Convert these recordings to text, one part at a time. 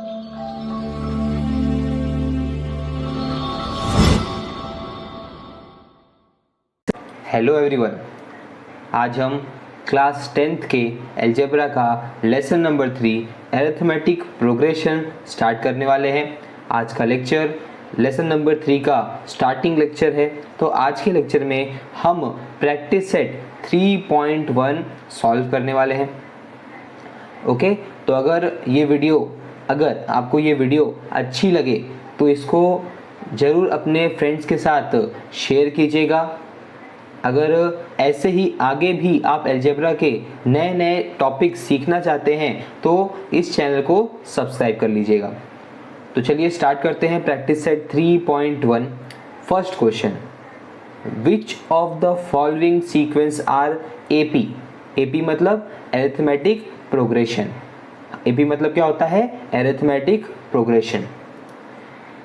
Hello everyone, आज हम class 10th के अलजेब्रा का lesson number 3 arithmetic progression start करने वाले हैं। आज का लेक्चर लेसन नंबर 3 का स्टार्टिंग लेक्चर है। तो आज के लेक्चर में हम प्रैक्टिस सेट 3.1 सॉल्व करने वाले हैं। ओके, तो अगर आपको ये वीडियो अच्छी लगे तो इसको ज़रूर अपने फ्रेंड्स के साथ शेयर कीजिएगा। अगर ऐसे ही आगे भी आप अलजेब्रा के नए नए टॉपिक सीखना चाहते हैं तो इस चैनल को सब्सक्राइब कर लीजिएगा। तो चलिए स्टार्ट करते हैं practice set 3.1। First question, which of the following sequence are AP. AP मतलब अरिथमेटिक प्रोग्रेशन। एपी मतलब क्या होता है? Arithmetic progression.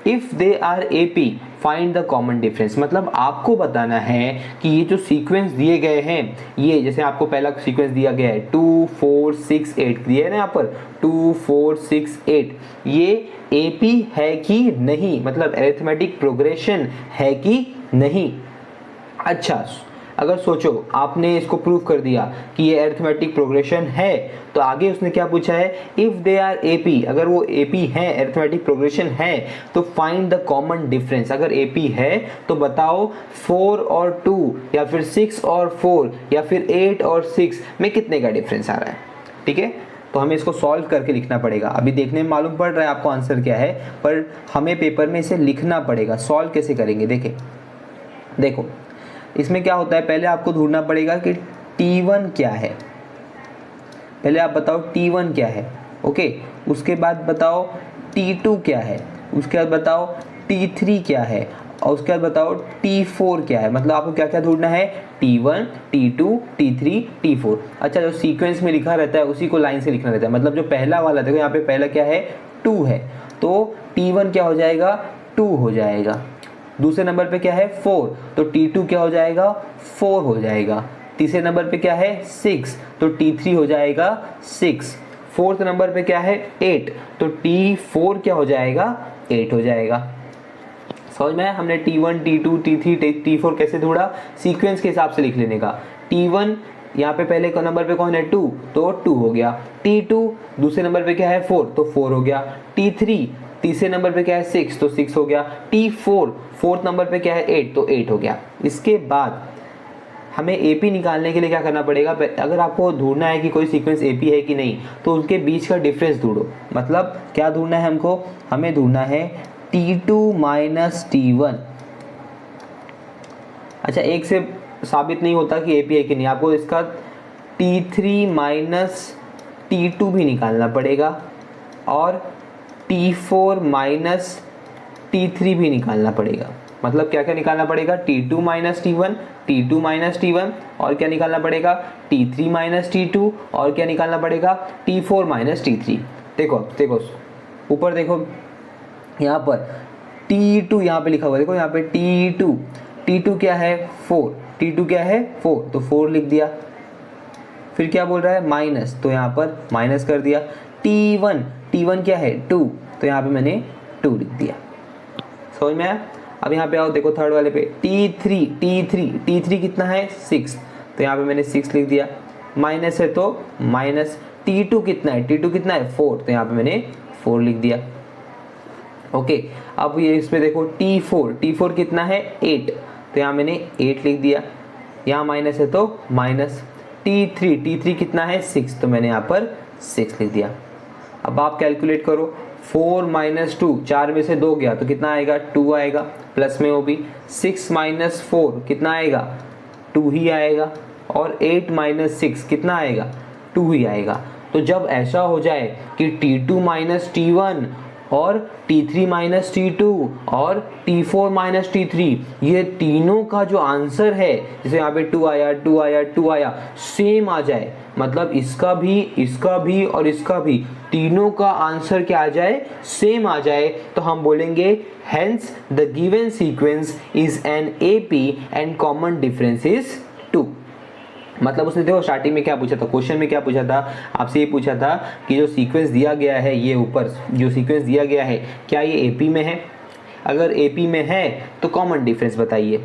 If they are AP find the common difference. मतलब आपको बताना है कि ये जो सीक्वेंस दिए गए हैं, ये जैसे आपको पहला सीक्वेंस दिया गया है 2 4 6 8 दिया है ना, यहाँ पर 2 4 6 8, ये एपी है कि नहीं, मतलब अरिथमेटिक प्रोग्रेशन है कि नहीं। अच्छा, अगर सोचो आपने इसको प्रूव कर दिया कि ये अरिथमेटिक प्रोग्रेशन है, तो आगे उसने क्या पूछा है? इफ दे आर एपी, अगर वो एपी है, अरिथमेटिक प्रोग्रेशन है, तो फाइंड द कॉमन डिफरेंस। अगर एपी है तो बताओ 4 और 2 या फिर 6 और 4 या फिर 8 और 6 में कितने का डिफरेंस आ रहा है। ठीक है, तो हमें इसको सॉल्व करके लिखना पड़ेगा। अभी देखने में मालूम पड़ रहा है आपको आंसर क्या है, पर हमें पेपर में इसे लिखना पड़ेगा। सॉल्व कैसे करेंगे देखें। देखो इसमें क्या होता है, पहले आपको ढूंढना पड़ेगा कि T1 क्या है। पहले आप बताओ T1 क्या है। ओके, उसके बाद बताओ T2 क्या है, उसके बाद बताओ T3 क्या है, और उसके बाद बताओ T4 क्या है। मतलब आपको क्या क्या ढूंढना है? T1, T2, T3, T4। अच्छा, जो सीक्वेंस में लिखा रहता है उसी को लाइन से लिखना रहता है। मतलब जो पहला वाला, देखो यहाँ पे पहला क्या है? 2 है, तो T1 क्या हो जाएगा? 2 हो जाएगा। दूसरे नंबर पे क्या है? 4, तो T2 क्या हो जाएगा? 4 हो जाएगा। तीसरे नंबर पे क्या है? 6, तो T3 हो जाएगा 6। फोर्थ नंबर पे क्या है? 8, तो T4 क्या हो जाएगा? 8 हो जाएगा। समझ में? हमने T1, T2, T3, T4 कैसे ढूंढा? सीक्वेंस के हिसाब से लिख लेने का। T1 यहाँ पे पहले का नंबर पे कौन है? 2, तो 2 हो गया। T2 दूसरे नंबर पे क्या है? 4, तो 4 हो गया। T3 तीसरे नंबर पे क्या है? 6, तो 6 हो गया। T4 फोर्थ नंबर पे क्या है? 8, तो 8 हो गया। इसके बाद हमें एपी निकालने के लिए क्या करना पड़ेगा? अगर आपको ढूंढना है कि कोई सीक्वेंस एपी है कि नहीं, तो उनके बीच का डिफरेंस ढूंढो। मतलब क्या ढूंढना है हमको? हमें ढूंढना है T2 माइनस T1। अच्छा, एक से साबित नहीं होता कि एपी है कि नहीं, आपको इसका T3 माइनस T2 भी निकालना पड़ेगा और T4 माइनस T3 भी निकालना पड़ेगा। मतलब क्या क्या निकालना पड़ेगा? T2 minus T1, T2 minus T1, और क्या निकालना पड़ेगा? T3 माइनस T2, और क्या निकालना पड़ेगा? T4 minus T3। देखो देखो ऊपर देखो, यहाँ पर T2 यहाँ पे लिखा हुआ है, देखो यहाँ पे T2, T2 क्या है? 4, T2 क्या है? 4, तो 4 लिख दिया। फिर क्या बोल रहा है? माइनस, तो यहाँ पर माइनस कर दिया। T1, T1 क्या है? 2, तो यहाँ पे मैंने 2 लिख दिया। समझ में आया? अब यहाँ पे आओ, देखो थर्ड वाले पे T3 कितना है? 6, तो यहाँ पे मैंने 6 लिख दिया। माइनस है तो माइनस। T2 कितना है? T2 कितना है? 4, तो यहाँ पे मैंने 4 लिख दिया। ओके, अब ये इसमें देखो T4 कितना है? 8, तो यहाँ मैंने 8 लिख दिया। यहाँ माइनस है तो माइनस। T3 कितना है? 6, तो मैंने यहाँ पर 6 लिख दिया। अब आप कैलकुलेट करो, 4 माइनस 2, 4 में से 2 गया तो कितना आएगा? 2 आएगा, प्लस में वो भी। 6 माइनस 4 कितना आएगा? 2 ही आएगा। और 8 माइनस 6 कितना आएगा? 2 ही आएगा। तो जब ऐसा हो जाए कि T2 माइनस T1 और T3 माइनस T2 और T4 माइनस T3, ये तीनों का जो आंसर है, जैसे यहाँ पे 2 आया 2 आया 2 आया, सेम आ जाए, मतलब इसका भी और इसका भी, तीनों का आंसर क्या आ जाए? सेम आ जाए, तो हम बोलेंगे hence the given sequence is an AP and common difference is 2। मतलब उसने देखो स्टार्टिंग में क्या पूछा था, क्वेश्चन में क्या पूछा था, आपसे ये पूछा था कि जो सीक्वेंस दिया गया है, ये ऊपर जो सीक्वेंस दिया गया है क्या ये एपी में है, अगर एपी में है तो कॉमन डिफरेंस बताइए।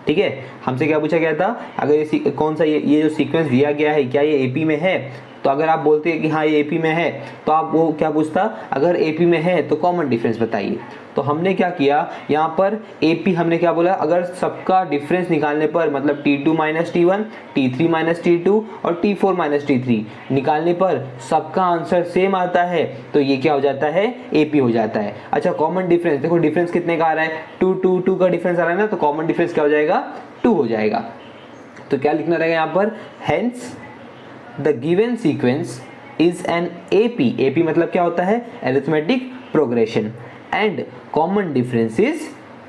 ठीक है, हमसे क्या पूछा गया था, अगर ये कौन सा ये जो सीक्वेंस दिया गया है क्या ये एपी में है, तो अगर आप बोलते हैं कि हाँ ये एपी में है तो आप वो क्या पूछता, अगर एपी में है तो कॉमन डिफरेंस बताइए। तो हमने क्या किया यहाँ पर, एपी हमने क्या बोला, अगर सबका डिफरेंस निकालने पर मतलब T2 minus T1, T3 minus T2 और T4 माइनस T3 निकालने पर सबका आंसर सेम आता है तो ये क्या हो जाता है, एपी हो जाता है। अच्छा कॉमन डिफरेंस देखो, डिफरेंस कितने का आ रहा है, 2 2 2 का डिफरेंस आ रहा है ना, तो कॉमन डिफरेंस क्या हो जाएगा, 2 हो जाएगा। तो क्या लिखना रहेगा यहाँ पर, hence the given sequence is an AP, AP मतलब क्या होता है, arithmetic progression, and common difference is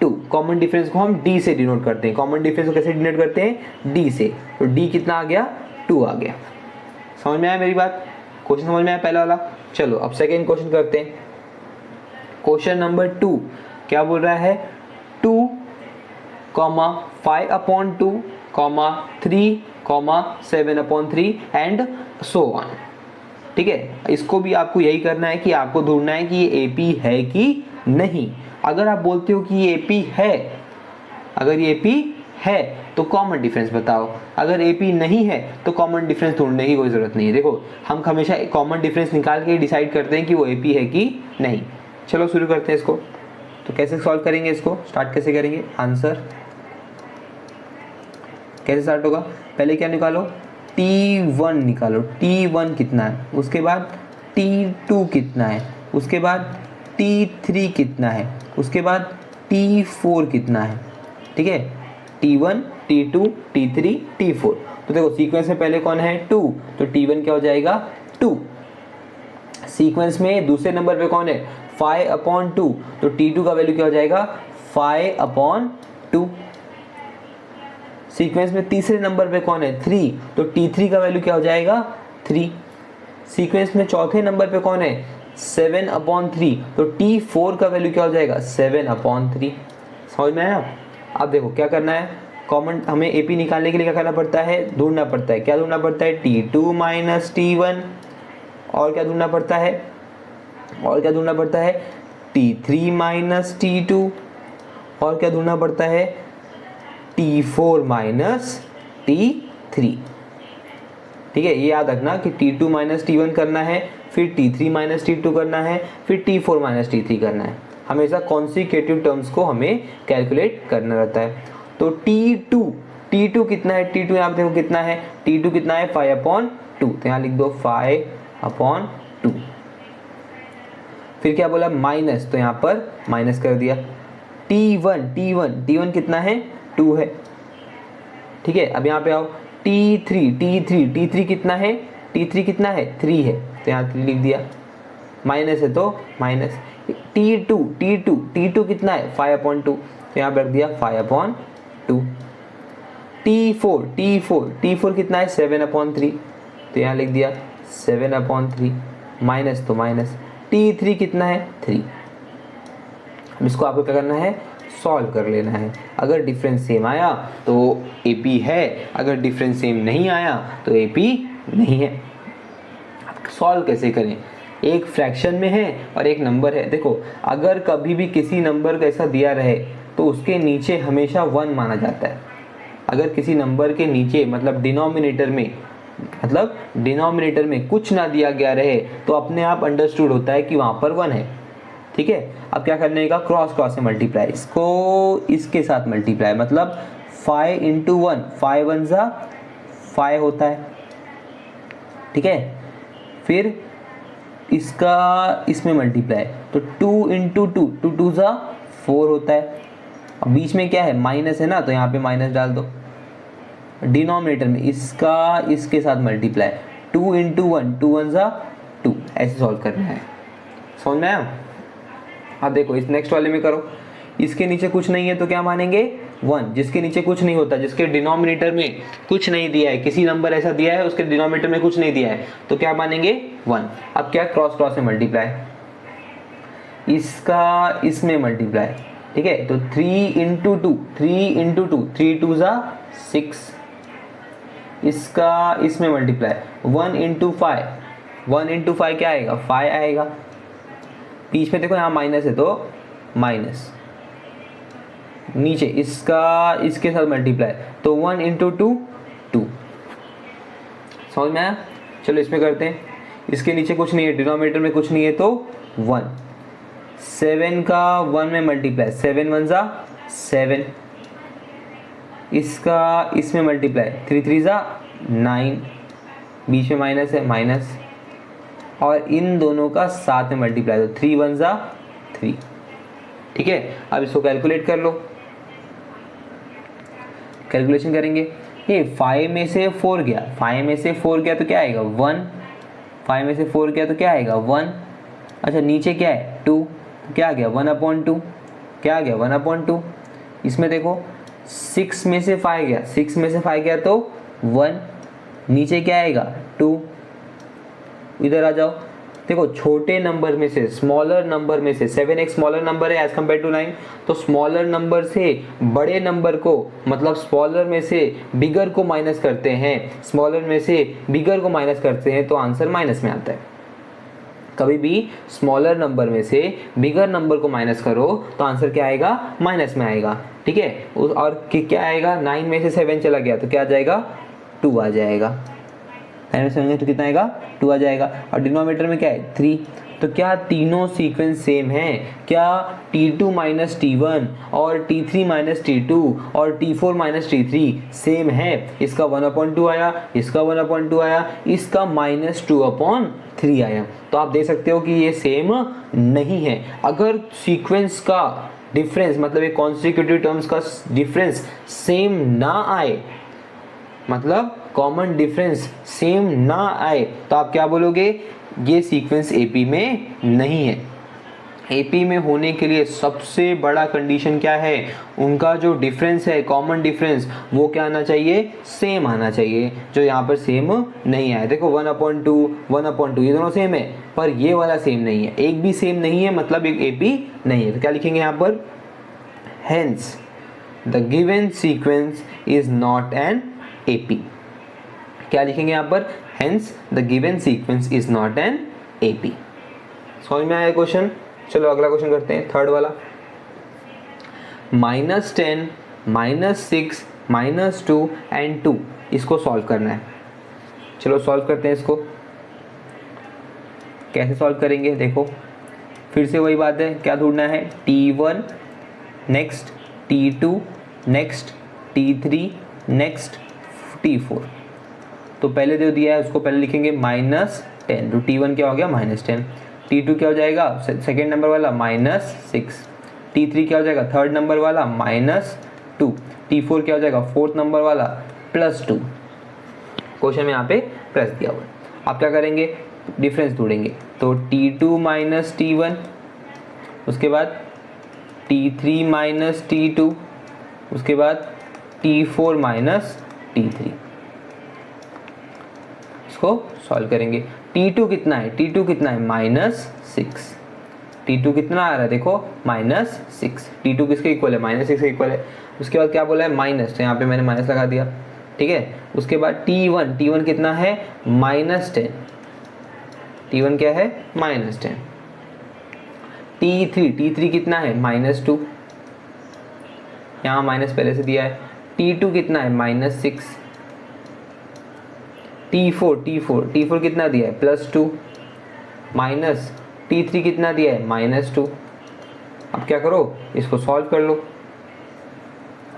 2। Common difference को हम डी से डिनोट करते हैं, कॉमन डिफरेंस को कैसे डिनोट करते हैं, डी से, तो डी कितना आ गया, 2 आ गया। समझ में आया मेरी बात, क्वेश्चन समझ में आया पहला वाला। चलो अब सेकेंड क्वेश्चन करते हैं। क्वेश्चन नंबर 2 क्या बोल रहा है, 2, 5/2, 3, 7/3 एंड सो ऑन। ठीक है, इसको भी आपको यही करना है कि आपको ढूंढना है कि ये एपी है कि नहीं। अगर आप बोलते हो कि ये एपी है, अगर ये एपी है तो कॉमन डिफरेंस बताओ, अगर एपी नहीं है तो कॉमन डिफरेंस ढूंढने की कोई जरूरत नहीं है। देखो हम हमेशा कॉमन डिफरेंस निकाल के डिसाइड करते हैं कि वो एपी है कि नहीं। चलो शुरू करते हैं इसको। तो कैसे सॉल्व करेंगे इसको, स्टार्ट कैसे करेंगे, आंसर कैसे स्टार्ट होगा, पहले क्या निकालो, T1 निकालो, T1 कितना है, उसके बाद T2 कितना है, उसके बाद T3 कितना है, उसके बाद T4 कितना है। ठीक है, T1 T2 T3 T4। तो देखो सीक्वेंस में पहले कौन है, 2, तो T1 क्या हो जाएगा, 2। सीक्वेंस में दूसरे नंबर पे कौन है, 5/2, तो T2 का वैल्यू क्या हो जाएगा, 5/2। सीक्वेंस में तीसरे नंबर पे कौन है, 3, तो T3 का वैल्यू क्या हो जाएगा, 3। सीक्वेंस में चौथे नंबर पे कौन है, 7/3, तो T4 का वैल्यू क्या हो जाएगा, 7/3। समझ में आया। अब देखो क्या करना है, कॉमन हमें एपी निकालने के लिए क्या करना पड़ता है, ढूंढना पड़ता है, क्या ढूंढना पड़ता है, T2 माइनस T1, और क्या ढूंढना पड़ता है, और क्या ढूंढना पड़ता है, T3 माइनस T2, और क्या ढूंढना पड़ता है, T4 माइनस T3। ठीक है, ये याद रखना कि T2 माइनस T1 करना है, फिर T3 माइनस T2 करना है, फिर T4 माइनस T3 करना है। हमेशा कॉन्सिक्यूटिव टर्म्स को हमें कैलकुलेट करना रहता है। तो T2 कितना है, T2 यहाँ पे देखो कितना है, T2 कितना है, 5/2, तो यहाँ लिख दो 5/2। फिर क्या बोला, माइनस, तो यहाँ पर माइनस कर दिया। T1 कितना है, 2 है। ठीक है, अब यहाँ पे आओ, T3 कितना है, T3 कितना है, 3 है, तो यहाँ 3 लिख दिया, माइनस है तो माइनस। T2 कितना है, 5/2, तो यहाँ पर रख दिया 5/2। T4 कितना है, 7/3, तो यहाँ लिख दिया 7/3, माइनस तो माइनस। T3 कितना है, 3। अब इसको आपको क्या करना है, सॉल्व कर लेना है। अगर डिफरेंस सेम आया तो एपी है, अगर डिफरेंस सेम नहीं आया तो एपी नहीं है। सॉल्व कैसे करें, एक फ्रैक्शन में है और एक नंबर है। देखो अगर कभी भी किसी नंबर का ऐसा दिया रहे तो उसके नीचे हमेशा 1 माना जाता है। अगर किसी नंबर के नीचे मतलब डिनोमिनेटर में कुछ ना दिया गया रहे तो अपने आप अंडरस्टूड होता है कि वहाँ पर 1 है। ठीक है, अब क्या करने का, क्रॉस से मल्टीप्लाई, इसको इसके साथ मल्टीप्लाई, मतलब 5 × 1, 5 1 ज़ा 5 होता है। ठीक है, फिर इसका इसमें मल्टीप्लाई, तो 2 × 2, 2 2 ज़ा 4 होता है। अब बीच में क्या है, माइनस है ना, तो यहाँ पे माइनस डाल दो। डिनोमिनेटर में इसका इसके साथ मल्टीप्लाई, 2 × 1, 2 1 ज़ा 2, ऐसे सॉल्व करना है। समझ में आया। अब देखो इस नेक्स्ट वाले में करो, इसके नीचे कुछ नहीं है तो क्या मानेंगे, 1। जिसके नीचे कुछ नहीं होता, जिसके डिनोमिनेटर में कुछ नहीं दिया है, किसी नंबर ऐसा दिया है उसके डिनोमिनेटर में कुछ नहीं दिया है, तो क्या मानेंगे, 1। अब क्या, क्रॉस से मल्टीप्लाई, इसका इसमें मल्टीप्लाई। ठीक है, तो 3 × 2, 3 × 2, 3 2 ज़ा 6, इसका इसमें मल्टीप्लाई, 1 इंटू 5, 1 इंटू 5 क्या आएगा, 5 आएगा। बीच में देखो यहाँ माइनस है तो माइनस, नीचे इसका इसके साथ मल्टीप्लाई, तो 1 इंटू 2 2। समझ में आया? चलो इसमें करते हैं, इसके नीचे कुछ नहीं है, डिनोमिनेटर में कुछ नहीं है तो 1, 7 का 1 में मल्टीप्लाई, 7 1 जा 7, इसका इसमें मल्टीप्लाई, 3 3 जा 9, बीच में माइनस है माइनस, और इन दोनों का साथ में मल्टीप्लाई, तो 3 1 जा 3। ठीक है, अब इसको कैलकुलेट कर लो। कैलकुलेशन करेंगे, ये 5 में से 4 गया, 5 में से 4 गया तो क्या आएगा 1, 5 में से 4 गया तो क्या आएगा 1। अच्छा नीचे क्या है 2, तो क्या आ गया 1/2, क्या आ गया 1/2। इसमें देखो 6 में से 5 गया, 6 में से 5 गया तो 1, नीचे क्या आएगा 2। इधर आ जाओ, देखो छोटे नंबर में से, स्मॉलर नंबर में से, 7x स्मॉलर नंबर है एज कम्पेयर टू 9, तो स्मॉलर नंबर से बड़े नंबर को, मतलब स्मॉलर में से बिगर को माइनस करते हैं, स्मॉलर में से बिगर को माइनस करते हैं तो आंसर माइनस में आता है। कभी भी स्मॉलर नंबर में से बिगर नंबर को माइनस करो तो आंसर क्या आएगा, माइनस में आएगा। ठीक है, और क्या आएगा, 9 में से 7 चला गया तो क्या आ जाएगा 2 आ जाएगा, 9 में से 7 तो कितना आएगा 2 आ जाएगा, और डिनोमिनेटर में क्या है 3। तो क्या तीनों सीक्वेंस सेम हैं, क्या T2 माइनस T1 और T3 माइनस T2 और T4 माइनस T3 सेम है? इसका 1/2 आया, इसका 1/2 आया, इसका -2/3 आया। तो आप देख सकते हो कि ये सेम नहीं है। अगर सीक्वेंस का डिफरेंस, मतलब ये कॉन्सिक्यूटिव टर्म्स का डिफरेंस सेम ना आए, मतलब कॉमन डिफरेंस सेम ना आए, तो आप क्या बोलोगे, ये सीक्वेंस एपी में नहीं है। एपी में होने के लिए सबसे बड़ा कंडीशन क्या है, उनका जो डिफरेंस है, कॉमन डिफरेंस, वो क्या आना चाहिए, सेम आना चाहिए, जो यहाँ पर सेम नहीं आया। देखो 1/2 ये दोनों सेम है, पर ये वाला सेम नहीं है, एक भी सेम नहीं है, मतलब एक एपी नहीं है। तो क्या लिखेंगे यहाँ पर, hence the given sequence is not an AP. क्या लिखेंगे यहाँ पर, hence the given sequence is not an AP. समझ में आया क्वेश्चन? चलो अगला क्वेश्चन करते हैं, थर्ड वाला। -10, -6, -2 एंड 2, इसको सॉल्व करना है। चलो सॉल्व करते हैं इसको। कैसे सॉल्व करेंगे, देखो फिर से वही बात है, क्या ढूंढना है, T1 next, T2 next, T3 next, T4। तो पहले जो दिया है उसको पहले लिखेंगे -10, तो T1 क्या हो गया -10, T2 क्या हो जाएगा सेकेंड नंबर वाला -6, T3 क्या हो जाएगा थर्ड नंबर वाला -2, T4 क्या हो जाएगा फोर्थ नंबर वाला +2। क्वेश्चन में यहाँ पे प्लस दिया हुआ है। आप क्या करेंगे, डिफरेंस ढूंढेंगे, तो T2 माइनस T1, उसके बाद T3 माइनस T2, उसके बाद T4 माइनस T3। इसको सॉल्व करेंगे। T2 कितना है, T2 कितना है -6, T2 कितना आ रहा है देखो -6, T2 किसके इक्वल है, -6 के इक्वल है। उसके बाद क्या बोला है माइनस, तो यहाँ पे मैंने माइनस लगा दिया। ठीक है, उसके बाद T1 कितना है -10, T1 क्या है -10, T3 कितना है -2, यहाँ माइनस पहले से दिया है। T2 कितना है -6, T4 कितना दिया है +2, माइनस T3 कितना दिया है -2। अब क्या करो, इसको सॉल्व कर लो।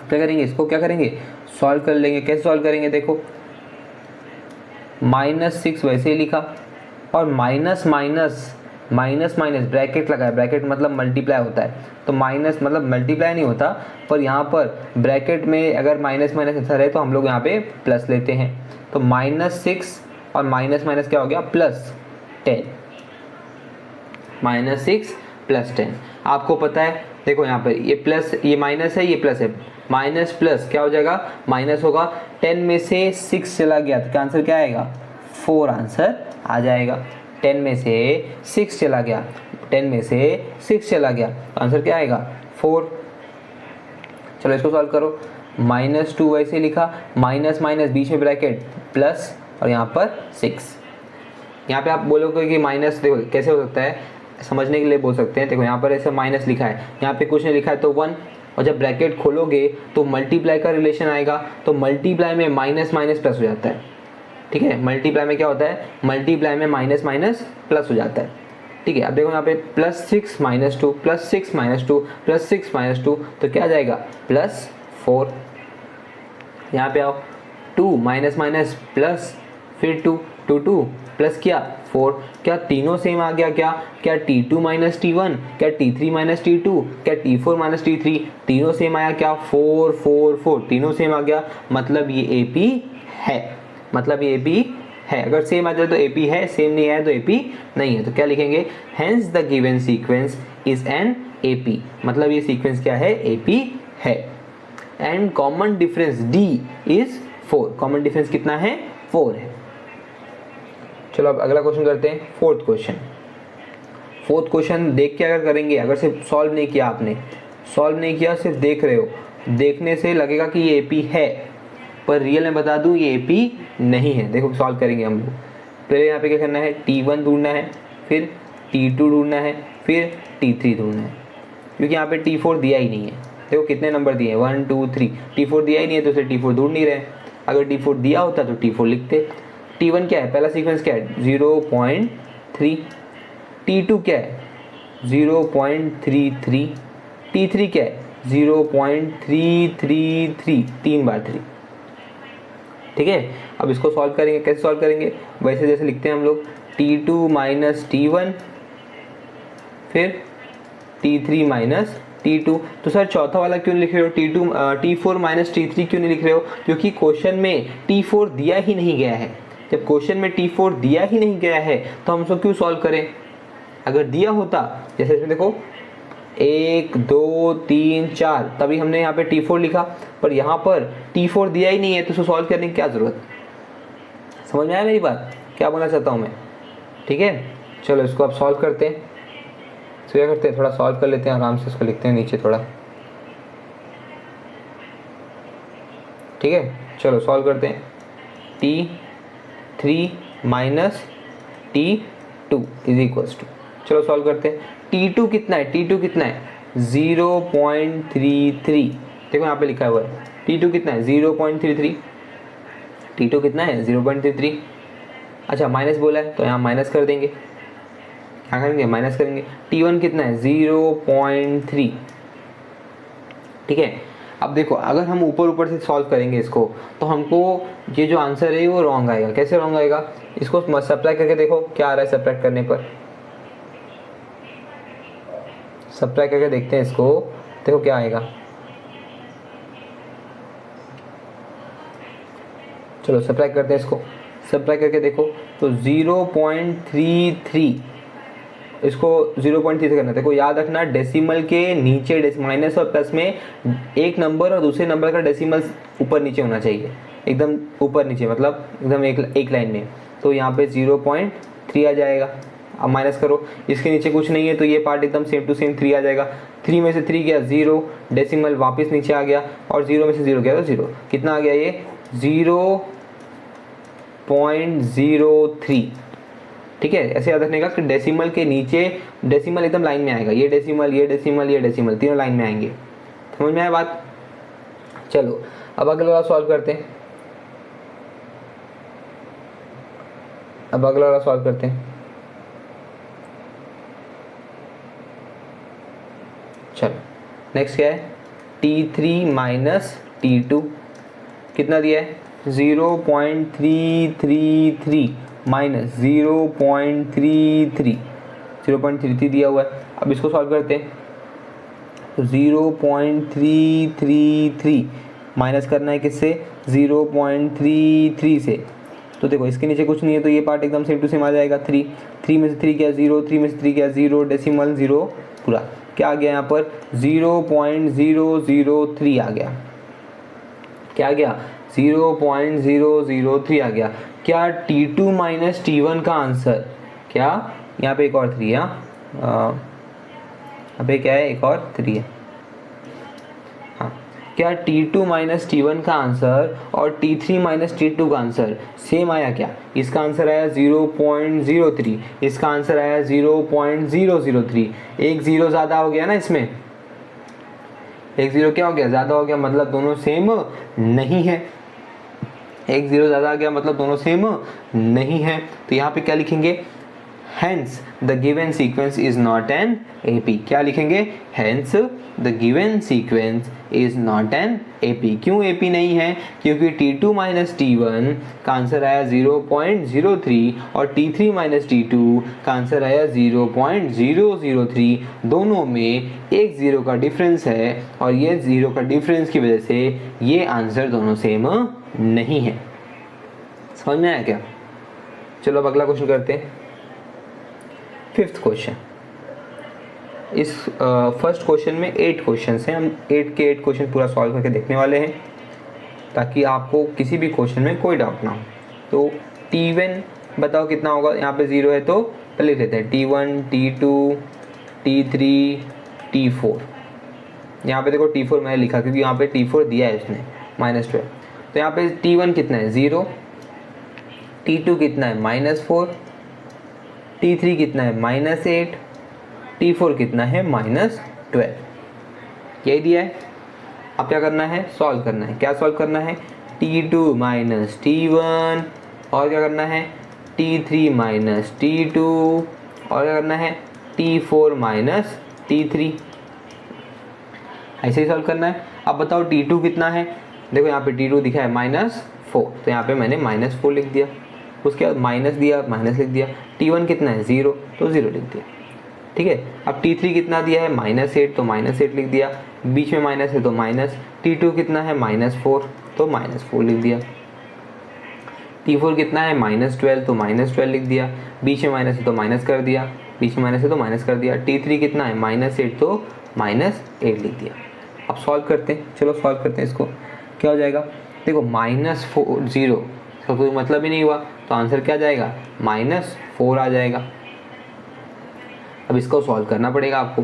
क्या करेंगे, इसको क्या करेंगे, सॉल्व कर लेंगे। कैसे सॉल्व करेंगे, देखो -6 वैसे ही लिखा, और माइनस माइनस ब्रैकेट लगाया, ब्रैकेट मतलब मल्टीप्लाई होता है, तो माइनस मतलब मल्टीप्लाई नहीं होता, पर यहाँ पर ब्रैकेट में अगर माइनस ऐसा रहे तो हम लोग यहाँ पे प्लस लेते हैं। तो -6 और माइनस क्या हो गया +10, -6 +10। आपको पता है देखो यहाँ पर ये प्लस, ये माइनस है, ये प्लस है, माइनस प्लस क्या हो जाएगा, माइनस होगा। 10 में से 6 चला गया तो क्या आंसर क्या आएगा, 4 आंसर आ जाएगा। 10 में से 6 चला गया, 10 में से 6 चला गया तो आंसर क्या आएगा 4। चलो इसको सॉल्व करो। -2 वैसे लिखा, माइनस माइनस बीच में ब्रैकेट प्लस और यहाँ पर 6। यहाँ पे आप बोलोगे कि माइनस, देखो कैसे हो सकता है, समझने के लिए बोल सकते हैं। देखो यहाँ पर ऐसे माइनस लिखा है, यहाँ पे कुछ नहीं लिखा है तो 1, और जब ब्रैकेट खोलोगे तो मल्टीप्लाई का रिलेशन आएगा, तो मल्टीप्लाई में माइनस माइनस प्लस हो जाता है। ठीक है, मल्टीप्लाई में क्या होता है, मल्टीप्लाई में माइनस माइनस प्लस हो जाता है। ठीक है, अब देखो यहाँ पे +6 -2 +6 -2 +6 -2, तो क्या आ जाएगा +4। यहाँ पे आओ, 2 माइनस माइनस प्लस, फिर 2 2 2 प्लस क्या 4, क्या तीनों सेम आ गया, क्या T2 माइनस T1, क्या T3 माइनस T2, क्या T4 माइनस T3, तीनों सेम आया, क्या 4 4 4, तीनों सेम आ गया, मतलब ये AP है, मतलब ये AP है। अगर सेम आ जाए तो AP है, सेम नहीं आया तो AP नहीं है। तो क्या लिखेंगे, hence the given sequence is an AP, मतलब ये सीक्वेंस क्या है, AP है। And common difference D is 4, common difference कितना है, 4 है। चलो अब अगला क्वेश्चन करते हैं, फोर्थ क्वेश्चन। फोर्थ क्वेश्चन देख के अगर करेंगे, अगर सिर्फ सॉल्व नहीं किया आपने, सॉल्व नहीं किया सिर्फ देख रहे हो, देखने से लगेगा कि ये AP है, पर रियल में बता दूं ये AP नहीं है। देखो सॉल्व करेंगे हम लोग, पहले यहाँ पे क्या करना है, T1 ढूंढना है, फिर T2 ढूंढना है, फिर T3 ढूंढना है, क्योंकि यहाँ पे T4 दिया ही नहीं है। देखो कितने नंबर दिए हैं, 1 2 3, T4 दिया ही नहीं है तो उसे T4 ढूंढ नहीं रहे। अगर T4 दिया होता तो T4 लिखते। T1 क्या है, पहला सीक्वेंस क्या है 0.3, T2 क्या है 0.33, T3 क्या है 0.333, 3 बार 3। ठीक है, अब इसको सॉल्व करेंगे, कैसे सॉल्व करेंगे, वैसे जैसे लिखते हैं हम लोग, T2 माइनस T1 फिर T3 माइनस T2। तो सर चौथा वाला क्यों नहीं लिख रहे हो, T4 माइनस T3 क्यों नहीं लिख रहे हो, क्योंकि क्वेश्चन में T4 दिया ही नहीं गया है। जब क्वेश्चन में T4 दिया ही नहीं गया है तो हम उसको क्यों सॉल्व करें। अगर दिया होता, जैसे इसमें देखो 1 2 3 4, तभी हमने यहाँ पे T4 लिखा, पर यहाँ पर T4 दिया ही नहीं है तो उसको सॉल्व करने की क्या ज़रूरत। समझ में आया मेरी बात, क्या बोलना चाहता हूँ मैं। ठीक है, चलो इसको अब सॉल्व करते हैं। तो क्या करते हैं, थोड़ा सॉल्व कर लेते हैं आराम से, इसको लिखते हैं नीचे थोड़ा। ठीक है, चलो सॉल्व करते हैं। T3 minus T2 is equals to, चलो सॉल्व करते हैं। T2 कितना है, T2 कितना है 0.33, देखो यहाँ पे लिखा हुआ है T2 कितना है 0.33, T2 कितना है 0.33। अच्छा माइनस बोला है तो यहाँ माइनस कर देंगे, क्या करेंगे माइनस करेंगे। T1 कितना है 0.3। ठीक है, अब देखो अगर हम ऊपर ऊपर से सॉल्व करेंगे इसको, तो हमको ये जो आंसर है वो रॉन्ग आएगा। कैसे रॉन्ग आएगा, इसको सब्ट्रैक्ट करके देखो क्या आ रहा है। सब्ट्रैक्ट करने पर, सब्ट्रैक्ट करके देखते हैं इसको, देखो क्या आएगा। चलो सब्ट्रैक्ट करते हैं इसको, सब्ट्रैक्ट करके देखो तो 0.33, इसको 0.3 से करना है। देखो याद रखना डेसिमल के नीचे, माइनस और प्लस में एक नंबर और दूसरे नंबर का डेसिमल ऊपर नीचे होना चाहिए, एकदम ऊपर नीचे, मतलब एकदम एक लाइन में। तो यहाँ पे 0.3 आ जाएगा। अब माइनस करो, इसके नीचे कुछ नहीं है तो ये पार्ट एकदम सेम टू सेम 3 आ जाएगा। 3 में से 3 गया 0, डेसिमल वापस नीचे आ गया, और 0 में से 0 गया तो 0। कितना आ गया ये 0.03। ठीक है, ऐसे याद रखने का कि डेसिमल के नीचे डेसिमल एकदम लाइन में आएगा, ये डेसिमल ये डेसिमल ये डेसिमल तीनों लाइन में आएंगे। समझ में आया बात। चलो अब अगला वाला सॉल्व करते हैं, अब अगला वाला सॉल्व करते हैं। चलो नेक्स्ट क्या है, T3 माइनस T2 कितना दिया है 0.333 माइनस 0.33, 0.33 दिया हुआ है। अब इसको सॉल्व करते हैं, तो 0.333 माइनस करना है किससे 0.33 से। तो देखो इसके नीचे कुछ नहीं है तो ये पार्ट एकदम सेम टू सेम आ जाएगा। 3 में से 3 क्या 0, 3 में से 3 क्या 0, डेसिमल 0 पूरा। क्या आ गया यहाँ पर 0.003 आ गया। क्या आ गया 0.003 आ गया। क्या T2 माइनस T1 का आंसर, क्या यहाँ पे एक और 3 है, यहाँ पे क्या है एक और 3 है। हाँ क्या T2 माइनस T1 का आंसर और T3 माइनस T2 का आंसर सेम आया क्या? इसका आंसर आया 0.03, इसका आंसर आया 0.003। एक जीरो ज़्यादा हो गया ना इसमें, एक जीरो क्या हो गया, ज़्यादा हो गया, मतलब दोनों सेम नहीं है। एक जीरो ज़्यादा आ गया मतलब दोनों सेम नहीं है। तो यहाँ पे क्या लिखेंगे, Hence the given sequence is not an AP। क्या लिखेंगे, Hence the given sequence is not an AP। क्यों AP नहीं है? क्योंकि T2 माइनस T1 का आंसर आया 0.03 और T3 माइनस T2 का आंसर आया 0.003। दोनों में एक जीरो का डिफरेंस है और ये जीरो का डिफरेंस की वजह से ये आंसर दोनों सेम नहीं है। समझ में आया क्या? चलो अब अगला क्वेश्चन करते हैं। Fifth question. इस फर्स्ट क्वेश्चन में 8 क्वेश्चन हैं, हम 8 के 8 क्वेश्चन पूरा सॉल्व करके देखने वाले हैं ताकि आपको किसी भी क्वेश्चन में कोई डाउट ना हो। तो T1 बताओ कितना होगा, यहाँ पे 0 है तो पहले लिख लेते हैं T1, T2, T3, T4। यहाँ पे देखो T4 मैंने लिखा क्योंकि यहाँ पे T4 दिया है इसने -12। तो यहाँ पे T1 कितना है 0, T2 कितना है -4, T3 कितना है -8, T4 कितना है -12। यही दिया है। अब क्या करना है, सॉल्व करना है। क्या सॉल्व करना है, T2 माइनस T1 और क्या करना है T3 माइनस T2 और क्या करना है T4 माइनस T3। ऐसे ही सॉल्व करना है। अब बताओ T2 कितना है, देखो यहाँ पे T2 दिखा है -4, तो यहाँ पे मैंने -4 लिख दिया। उसके बाद माइनस दिया, माइनस लिख दिया। T1 कितना है 0, तो 0 लिख दिया। ठीक है। अब T3 कितना दिया है -8, तो -8 लिख दिया। बीच में माइनस है तो माइनस। T2 कितना है -4, तो -4 लिख दिया। T4 कितना है -12, तो -12 लिख दिया। बीच में माइनस है तो माइनस कर दिया, बीच में माइनस है तो माइनस कर दिया। T3 कितना है -8, तो -8 लिख दिया। अब सॉल्व करते हैं, चलो सॉल्व करते हैं इसको। क्या हो जाएगा, देखो -4 0 इसका कोई मतलब ही नहीं हुआ, तो आंसर क्या जाएगा -4 आ जाएगा। अब इसको सॉल्व करना पड़ेगा आपको।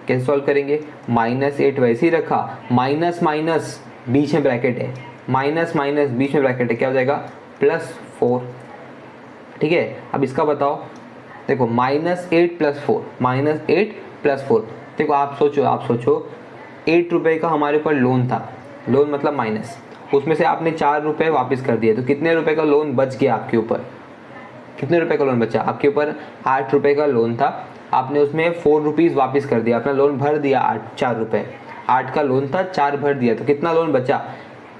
कैसे सॉल्व करेंगे, -8 वैसे ही रखा, माइनस माइनस बीच में ब्रैकेट है, माइनस माइनस बीच में ब्रैकेट है, क्या हो जाएगा +4। ठीक है। अब इसका बताओ, देखो -8 + 4, -8 + 4। देखो आप सोचो 8 रुपये का हमारे ऊपर लोन था, लोन मतलब माइनस, उसमें से आपने 4 रुपये वापस कर दिए, तो कितने रुपए का लोन बच गया आपके ऊपर, कितने रुपए का लोन बचा आपके ऊपर, 8 रुपये का लोन था, आपने उसमें 4 रुपीज़ वापस कर दिया, अपना लोन भर दिया 4 रुपये। 8 का लोन था, 4 भर दिया, तो कितना लोन बचा,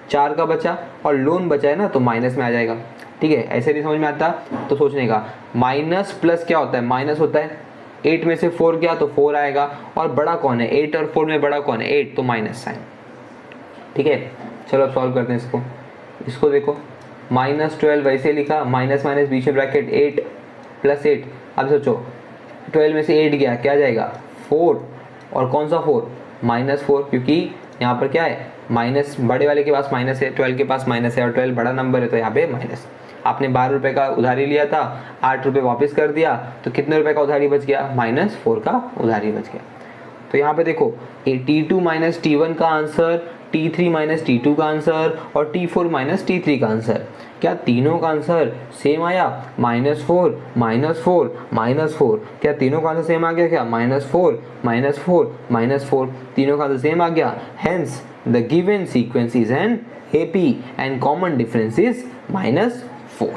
4 का बचा, और लोन बचा है ना तो माइनस में आ जाएगा। ठीक है। ऐसे नहीं समझ में आता तो सोचने का, माइनस प्लस क्या होता है, माइनस होता है। 8 में से 4 गया तो 4 आएगा, और बड़ा कौन है, 8 और 4 में बड़ा कौन है, 8, तो माइनस साइन। ठीक है। चलो अब सॉल्व करते हैं इसको। इसको देखो -12 वैसे लिखा, माइनस माइनस बीच में ब्रैकेट, 8 + 8। अब सोचो 12 में से 8 गया, क्या जाएगा 4, और कौन सा 4, -4, क्योंकि यहाँ पर क्या है माइनस, बड़े वाले के पास माइनस है, 12 के पास माइनस है, और 12 बड़ा नंबर है तो यहाँ पे माइनस। आपने 12 रुपये का उधारी लिया था, 8 रुपये वापस कर दिया, तो कितने रुपए का उधारी बच गया, -4 का उधारी बच गया। तो यहाँ पे देखो T2 माइनस T1 का आंसर, T3 माइनस T2 का आंसर और T4 माइनस T3 का आंसर, क्या तीनों का आंसर सेम आया, -4 -4 -4। क्या तीनों का आंसर सेम आ गया, क्या -4 -4 -4, तीनों का आंसर सेम आ गया। Hence the given sequence is an AP and common difference is -4।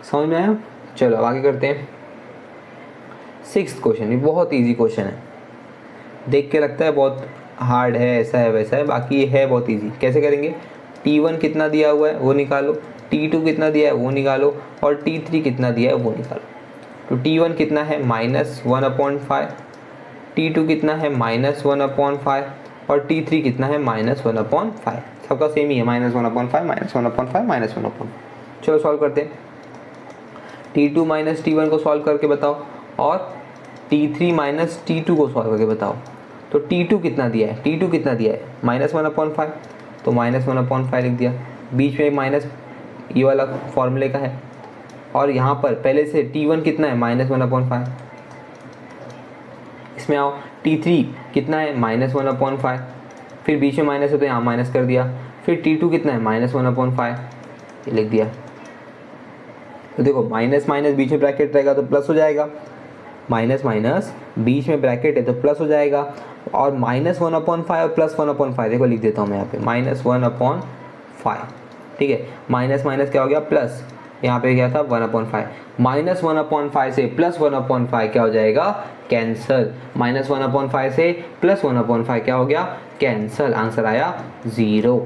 समझ में आया? चलो अब आगे करते हैं। 6th क्वेश्चन, ये बहुत इजी क्वेश्चन है, देख के लगता है बहुत हार्ड है, ऐसा है वैसा है, बाकी ये है बहुत इजी। कैसे करेंगे, T1 कितना दिया हुआ है वो निकालो, T2 कितना दिया है वो निकालो, और T3 कितना दिया है वो निकालो। तो T1 कितना है -1/5, T2 कितना है -1/5, और T3 कितना है -1/5। सबका सेम ही है, -1/5 -1/5 -1/5। चलो सॉल्व करते हैं। T2 माइनस T1 को सॉल्व करके बताओ, और T3 माइनस T2 को सॉल्व करके बताओ। तो T2 कितना दिया है, T2 कितना दिया है -1/5, तो -1/5 लिख दिया। बीच में माइनस ये वाला फॉर्मूले का है, और यहाँ पर पहले से T1 कितना है -1/5। इसमें आओ, T3 कितना है -1/5, फिर बीच में माइनस है तो यहाँ माइनस कर दिया, फिर T2 कितना है -1/5, ये लिख दिया। तो देखो माइनस माइनस बीच में ब्रैकेट रहेगा तो प्लस हो जाएगा, माइनस माइनस बीच में ब्रैकेट है तो प्लस हो जाएगा, और -1/5 और +1/5 देखो लिख देता हूँ मैं यहाँ पे -1/5, ठीक है। माइनस माइनस क्या हो गया प्लस, यहाँ पे क्या था 1/5, -1/5 से +1/5 क्या हो जाएगा कैंसल, -1/5 से +1/5 क्या हो गया कैंसल, आंसर आया 0।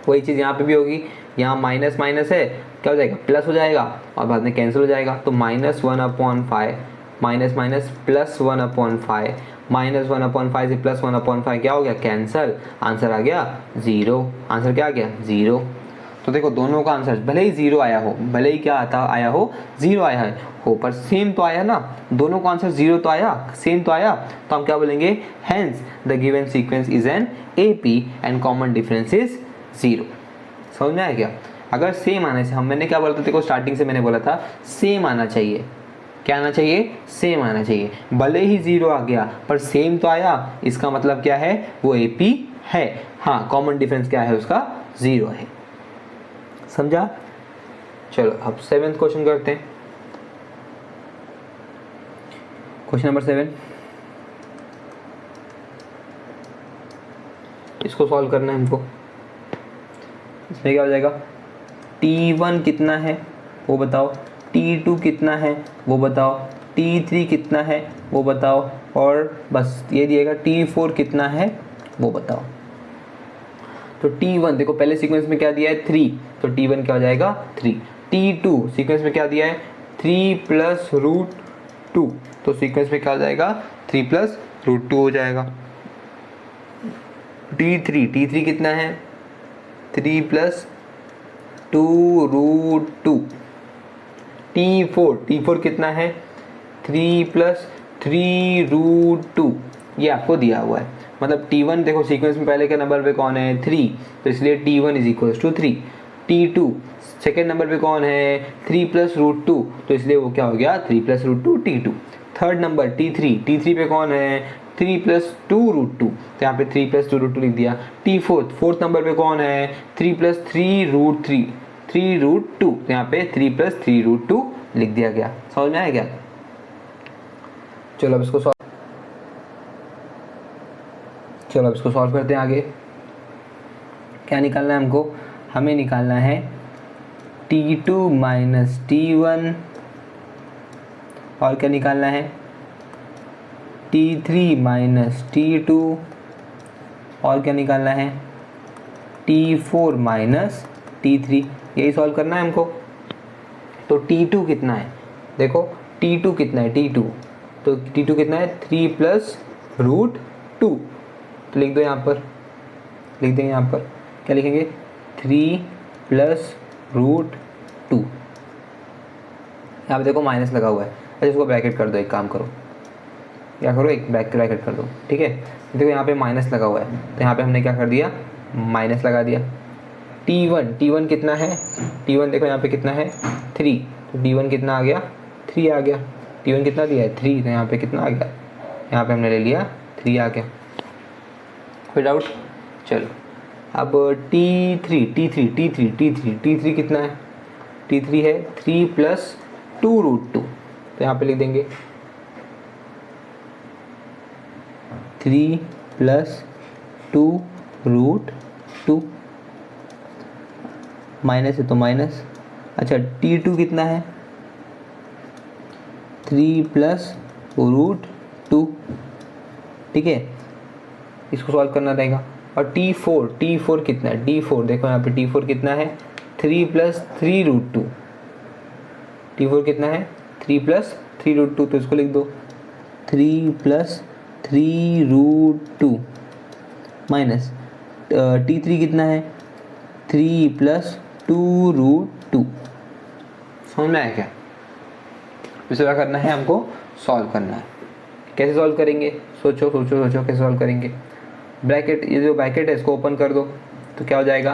वही चीज़ यहाँ पे भी होगी, यहाँ माइनस माइनस है क्या हो जाएगा प्लस हो जाएगा और बाद में कैंसिल हो जाएगा, तो -1/5 माइनस माइनस +1/5, -1/5 से +1/5 क्या हो गया कैंसल, आंसर आ गया 0। आंसर क्या आ गया 0। तो देखो दोनों का आंसर भले ही 0 आया हो, भले ही क्या आता आया हो 0 आया है हो, पर सेम तो आया ना, दोनों का आंसर 0 तो आया, सेम तो आया, तो हम क्या बोलेंगे hence the given sequence is an AP and common difference is 0। समझ में आया क्या? अगर सेम आने से, हम मैंने क्या बोला था देखो स्टार्टिंग से मैंने बोला था सेम आना चाहिए, क्या आना चाहिए सेम आना चाहिए, भले ही 0 आ गया पर सेम तो आया, इसका मतलब क्या है वो AP है, हाँ कॉमन डिफरेंस क्या है उसका 0 है। समझा? चलो अब 7th क्वेश्चन करते हैं। क्वेश्चन नंबर 7, इसको सॉल्व करना है हमको। इसमें क्या हो जाएगा, T1 कितना है वो बताओ, T2 कितना है वो बताओ, T3 कितना है वो बताओ, और बस ये दिएगा T4 कितना है वो बताओ। तो T1 देखो पहले सीक्वेंस में क्या दिया है 3, तो T1 क्या हो जाएगा 3। T2 सीक्वेंस में क्या दिया है 3 + √2, तो सीक्वेंस में क्या हो जाएगा 3 + √2 हो जाएगा। T3 कितना है 3 + 2√2। T4 कितना है 3 + 3√2, ये आपको दिया हुआ है। मतलब T1 देखो सीक्वेंस में पहले के नंबर पे कौन है 3, तो इसलिए T1 = 3। T2 सेकेंड नंबर पे कौन है 3 + √2, तो इसलिए वो क्या हो गया 3 + √2 T2। थर्ड नंबर T3 पे कौन है 3 + 2√2, तो यहाँ पे 3 + 2√2 लिख दिया। फोर्थ नंबर पे कौन है 3 + 3√2, तो यहाँ पे 3 + 3√2 लिख दिया गया। समझ में आया क्या? चलो अब इसको सॉल्व करते हैं। आगे क्या निकालना है हमको, हमें निकालना है T2 - T1, और क्या निकालना है T3 - T2, और क्या निकालना है T4 - T3, यही सॉल्व करना है हमको। तो T2 कितना है देखो, T2 कितना है T2, तो T2 कितना है 3 + √2, तो लिख दो यहाँ पर, लिख देंगे यहाँ पर क्या लिखेंगे 3 + √2। यहाँ पे देखो माइनस लगा हुआ है, अच्छा इसको ब्रैकेट कर दो, एक काम करो क्या करो एक ब्रैकेट कर दो, ठीक है। देखो यहाँ पे माइनस लगा हुआ है तो यहाँ पे हमने क्या कर दिया माइनस लगा दिया। T1 कितना है, T1 देखो यहाँ पे कितना है 3, तो T1 कितना आ गया 3 आ गया। T1 कितना दिया है 3, तो यहाँ पे कितना आ गया, यहाँ पे हमने ले लिया 3 आ गया। कोई डाउट? चलो अब T3 कितना है, T3 है 3 + 2√2, तो यहाँ पे लिख देंगे 3 + 2√2, माइनस है तो माइनस। अच्छा T2 कितना है 3 + √2, ठीक है, इसको सॉल्व करना रहेगा। और T4 कितना है D4, देखो यहाँ पे T4 कितना है 3 + 3√2, T4 कितना है 3 + 3√2, तो इसको लिख दो 3 + 3√2 माइनस T3 कितना है 3 + 2√2। समझ में आया क्या? इसे क्या करना है हमको सॉल्व करना है। कैसे सॉल्व करेंगे, सोचो कैसे सॉल्व करेंगे। ब्रैकेट, ये जो ब्रैकेट है इसको ओपन कर दो, तो क्या हो जाएगा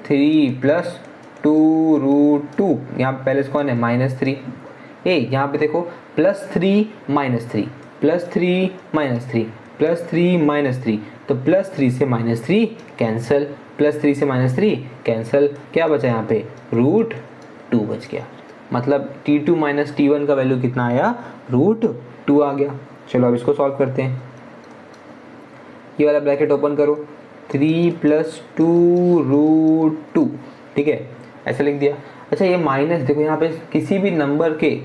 3 + 2√2, यहाँ पे पहले कौन है -3, यहाँ पे देखो +3 - 3 +3 - 3 +3 -3, तो +3 से -3 कैंसिल, +3 से -3 कैंसिल, क्या बचा यहाँ पे √2 बच गया। मतलब T2 - T1 का वैल्यू कितना आया, √2 आ गया। चलो अब इसको सॉल्व करते हैं। ये वाला ब्रैकेट ओपन करो, 3 + 2 √2, ठीक है, ऐसे लिख दिया। अच्छा ये माइनस देखो यहाँ पे किसी भी नंबर के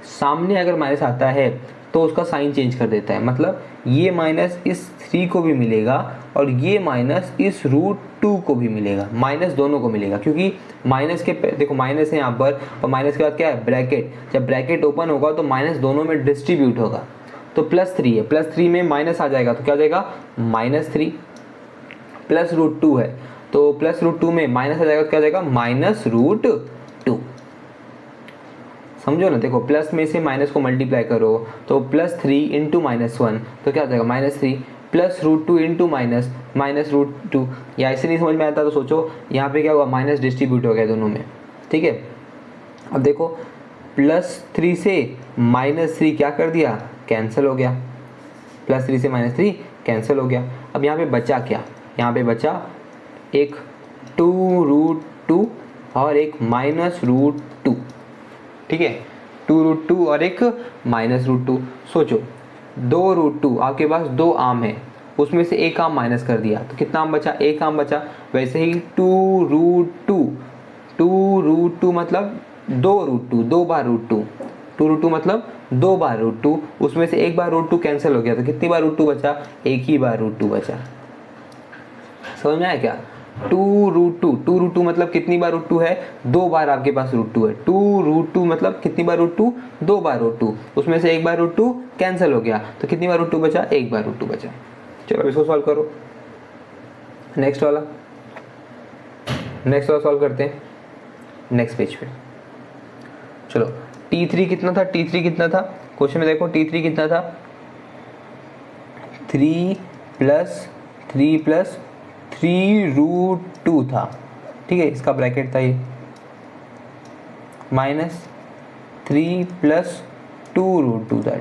सामने अगर माइनस आता है तो उसका साइन चेंज कर देता है। मतलब ये माइनस इस 3 को भी मिलेगा और ये माइनस इस √2 को भी मिलेगा, माइनस दोनों को मिलेगा, क्योंकि माइनस के देखो माइनस है यहाँ पर और माइनस के बाद क्या है ब्रैकेट, जब ब्रैकेट ओपन होगा तो माइनस दोनों में डिस्ट्रीब्यूट होगा। तो +3 है, +3 में माइनस आ जाएगा तो क्या आ जाएगा -3, प्लस √2 है तो प्लस √2 में माइनस आ जाएगा तो क्या आ जाएगा -√2। समझो ना, देखो प्लस में से माइनस को मल्टीप्लाई करो तो +3 × -1 तो क्या आ जाएगा -3, प्लस √2 × -√2। या ऐसे नहीं समझ में आता तो सोचो यहाँ पे क्या हुआ, माइनस डिस्ट्रीब्यूट हो गया दोनों में, ठीक है। अब देखो +3 से -3 क्या कर दिया, कैंसिल हो गया, +3 से -3 कैंसिल हो गया। अब यहाँ पे बचा क्या, यहाँ पे बचा एक 2√2 और एक -√2, ठीक है, 2√2 और एक -√2। सोचो 2√2, आपके पास 2 आम है, उसमें से एक आम माइनस कर दिया तो कितना आम बचा, एक आम बचा। वैसे ही 2√2 मतलब 2√2, 2 बार √2, 2√2 मतलब 2 बार √2, उसमें से एक बार √2 कैंसिल हो गया तो कितनी बार √2 बचा, एक ही बार √2 बचा। समझ में आया क्या, 2√2 मतलब कितनी बार √2 है, 2 बार आपके पास √2 है। 2√2 मतलब कितनी बार √2, 2 बार √2, उसमें से एक बार √2 कैंसिल हो गया तो कितनी बार √2 बचा, एक बार √2 बचा। चलो इसको सॉल्व करो, नेक्स्ट वाला सॉल्व करते हैं नेक्स्ट पेज पे। चलो T3 कितना था, T3 कितना था क्वेश्चन में, देखो T3 कितना था, 3 + 3√2 था, ठीक है, इसका ब्रैकेट था ये, -3 + 2√2 था,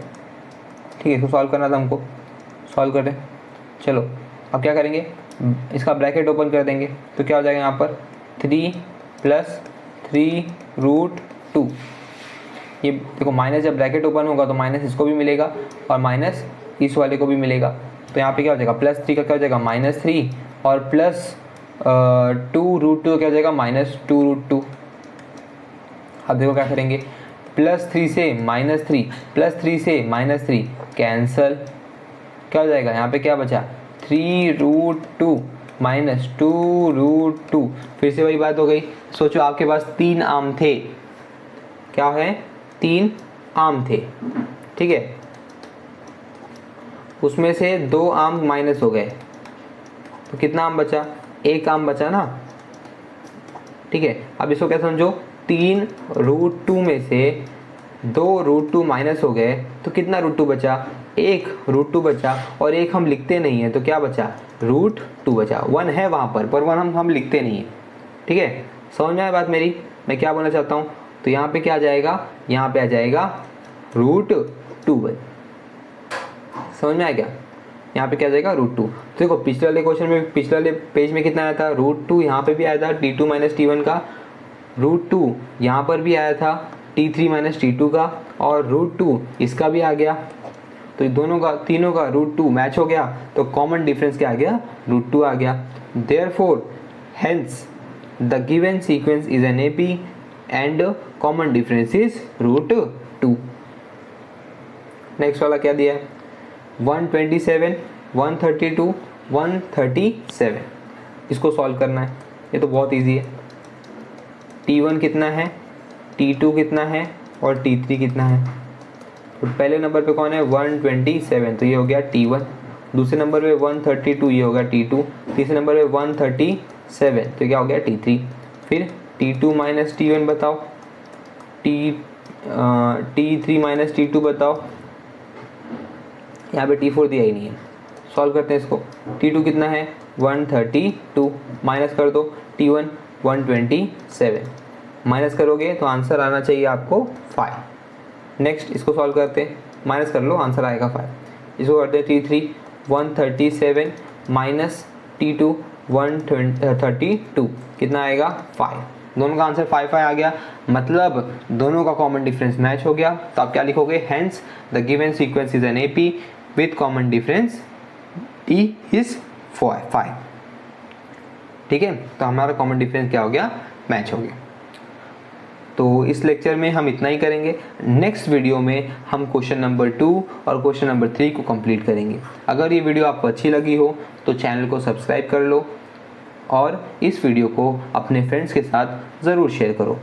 ठीक है। इसको सॉल्व करना था हमको, सॉल्व करें। चलो अब क्या करेंगे, इसका ब्रैकेट ओपन कर देंगे तो क्या हो जाएगा यहाँ पर 3 + 3√2। ये देखो माइनस जब ब्रैकेट ओपन होगा तो माइनस इसको भी मिलेगा और माइनस इस वाले को भी मिलेगा, तो यहाँ पे क्या हो जाएगा +3 का क्या हो जाएगा -3 और प्लस 2√2 क्या हो जाएगा -2√2। अब देखो क्या करेंगे, +3 से -3, +3 से -3 कैंसल, क्या हो जाएगा यहाँ पे क्या बचा 3√2 -2√2। फिर से वही बात हो गई, सोचो आपके पास 3 आम थे, क्या है 3 आम थे, ठीक है, उसमें से 2 आम माइनस हो गए तो कितना आम बचा, एक आम बचा ना, ठीक है। अब इसको क्या समझो, 3√2 में से 2√2 माइनस हो गए तो कितना √2 बचा, एक √2 बचा, और एक हम लिखते नहीं है तो क्या बचा √2 बचा। 1 है वहाँ पर 1 हम लिखते नहीं है, ठीक है। समझ में आया बात मेरी, मैं क्या बोलना चाहता हूँ, तो यहाँ पे क्या आ जाएगा, यहाँ पे आ जाएगा √2। समझ में आया क्या, यहाँ पे क्या आ जाएगा √2। तो देखो पिछले वाले क्वेश्चन में, पिछले वाले पेज में कितना आया था √2, यहाँ पे भी आया था T2 - T1 का √2, यहाँ पर भी आया था T3 - T2 का, और √2 इसका भी आ गया। तो ये दोनों का, तीनों का √2 मैच हो गया तो कॉमन डिफरेंस क्या आ गया, √2 आ गया। Therefore hence the given sequence is an AP and common difference is √2। Next वाला क्या दिया है, 127, 132, 137, इसको सॉल्व करना है, ये तो बहुत इजी है। T1 कितना है, T2 कितना है और T3 कितना है। तो पहले नंबर पे कौन है 127, तो ये हो गया T1, दूसरे नंबर पे 132, ये होगा T2, तीसरे नंबर पे 137, तो क्या हो गया T3। फिर T2 - T1 बताओ, T3 - T2 बताओ, यहाँ पे T4 दिया ही नहीं है, सॉल्व करते हैं इसको। T2 कितना है 132, माइनस कर दो T1 127, माइनस करोगे तो आंसर आना चाहिए आपको 5। नेक्स्ट इसको सॉल्व करते हैं, माइनस कर लो आंसर आएगा 5। इसको करते हैं T3 137 माइनस T2 132 कितना आएगा 5। दोनों का आंसर 5 आ गया, मतलब दोनों का कॉमन डिफरेंस मैच हो गया। तो आप क्या लिखोगे, hence the given sequence is an AP with common difference E is 5। ठीक है, तो हमारा कॉमन डिफरेंस क्या हो गया, मैच हो गया। तो इस लेक्चर में हम इतना ही करेंगे। नेक्स्ट वीडियो में हम क्वेश्चन नंबर 2 और क्वेश्चन नंबर 3 को कंप्लीट करेंगे। अगर ये वीडियो आपको अच्छी लगी हो तो चैनल को सब्सक्राइब कर लो और इस वीडियो को अपने फ्रेंड्स के साथ ज़रूर शेयर करो।